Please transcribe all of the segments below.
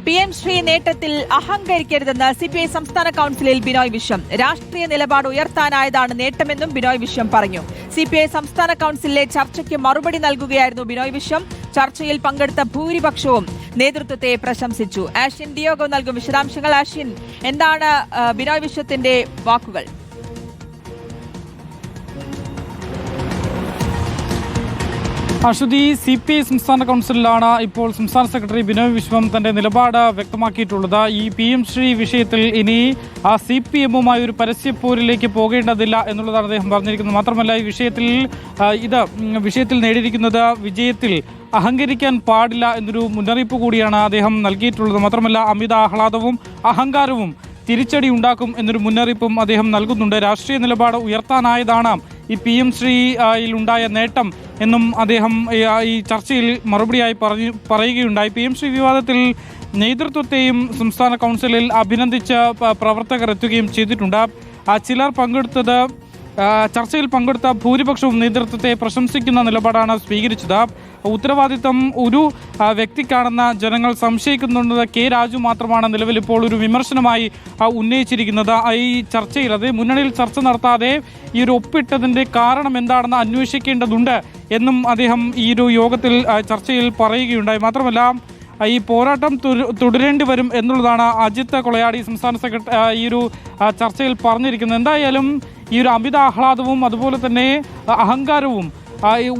PM Shri നേട്ടത്തിൽ അഹങ്കരിക്കരുതെന്ന് CPI സംസ്ഥാന കൌൺസിലിൽ ബിനോയ് വിശ്വം. രാഷ്ട്രീയ നിലപാട് ഉയർത്താനായതാണ് നേട്ടമെന്നും ബിനോയ് വിശ്വം പറഞ്ഞു. CPI സംസ്ഥാന കൌൺസിലിലെ ചർച്ചയ്ക്ക് മറുപടി നൽകുകയായിരുന്നു ബിനോയ് വിശ്വം. ചർച്ചയിൽ പങ്കെടുത്ത ഭൂരിപക്ഷവും നേതൃത്വത്തെ പ്രശംസിച്ചു. ആഷിൻ ഡിയോഗോ നൽകും വിശദാംശങ്ങൾ. ആഷിൻ, എന്താണ് ബിനോയ് വിശ്വത്തിന്റെ വാക്കുകൾ? അശ്വതി, CPI സംസ്ഥാന കൗൺസിലിലാണ് ഇപ്പോൾ സംസ്ഥാന സെക്രട്ടറി ബിനോയ് വിശ്വം തന്റെ നിലപാട് വ്യക്തമാക്കിയിട്ടുള്ളത്. ഈ PM ശ്രീ വിഷയത്തിൽ ഇനി CPM-ഉമായി ഒരു പരസ്യപ്പോരിലേക്ക് പോകേണ്ടതില്ല എന്നുള്ളതാണ് അദ്ദേഹം പറഞ്ഞിരിക്കുന്നത്. മാത്രമല്ല, ഈ വിഷയത്തിൽ നേടിയിരിക്കുന്നത് വിജയത്തിൽ അഹങ്കരിക്കാൻ പാടില്ല എന്നൊരു മുന്നറിയിപ്പ് കൂടിയാണ് അദ്ദേഹം നൽകിയിട്ടുള്ളത്. മാത്രമല്ല, അമിത ആഹ്ലാദവും അഹങ്കാരവും തിരിച്ചടി ഉണ്ടാക്കും എന്നൊരു മുന്നറിയിപ്പും അദ്ദേഹം നൽകുന്നുണ്ട്. രാഷ്ട്രീയ നിലപാട് ഉയർത്താനായതാണ് ഈ PM ശ്രീയിൽ ഉണ്ടായ നേട്ടം എന്നും അദ്ദേഹം ഈ ചർച്ചയിൽ മറുപടിയായി പറയുകയുണ്ടായി. PM ശ്രീ വിവാദത്തിൽ നേതൃത്വത്തെയും സംസ്ഥാന കൗൺസിലിൽ അഭിനന്ദിച്ച് പ്രവർത്തകർ എത്തുകയും ചെയ്തിട്ടുണ്ട്. ചർച്ചയിൽ പങ്കെടുത്ത ഭൂരിപക്ഷവും നേതൃത്വത്തെ പ്രശംസിക്കുന്ന നിലപാടാണ് സ്വീകരിച്ചത്. ഉത്തരവാദിത്തം ഒരു വ്യക്തിക്കാണെന്ന് ജനങ്ങൾ സംശയിക്കുന്നുണ്ട്. K. രാജു മാത്രമാണ് നിലവിൽ ഇപ്പോൾ ഒരു വിമർശനമായി ഉന്നയിച്ചിരിക്കുന്നത്. ഈ ചർച്ചയിൽ മുന്നണിയിൽ ചർച്ച നടത്താതെ ഈ ഒരു ഒപ്പിട്ടതിൻ്റെ കാരണം എന്താണെന്ന് അന്വേഷിക്കേണ്ടതുണ്ട് എന്നും അദ്ദേഹം ഈ ഒരു യോഗത്തിൽ ചർച്ചയിൽ പറയുകയുണ്ടായി. മാത്രമല്ല, ഈ പോരാട്ടം തുടരേണ്ടി വരും എന്നുള്ളതാണ് അജിത്ത് കൊളയാടി സംസ്ഥാന സെക്രട്ടറി ഈ ഒരു ചർച്ചയിൽ പറഞ്ഞിരിക്കുന്നത്. എന്തായാലും ഈ ഒരു അമിത ആഹ്ലാദവും അതുപോലെ തന്നെ അഹങ്കാരവും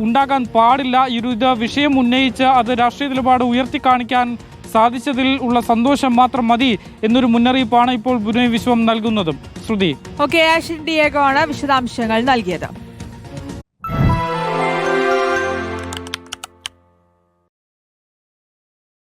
ഉണ്ടാകാൻ പാടില്ല. ഇത് വിഷയം ഉന്നയിച്ച് അത് രാഷ്ട്രീയ നിലപാട് ഉയർത്തി കാണിക്കാൻ സാധിച്ചതിൽ ഉള്ള സന്തോഷം മാത്രം മതി എന്നൊരു മുന്നറിയിപ്പാണ് ഇപ്പോൾ ബിനോയ് വിശ്വം നൽകുന്നതും. ശ്രുതി, ആഷിൻ ഡിയോഗോ ആണ് വിശദാംശങ്ങൾ നൽകിയത്.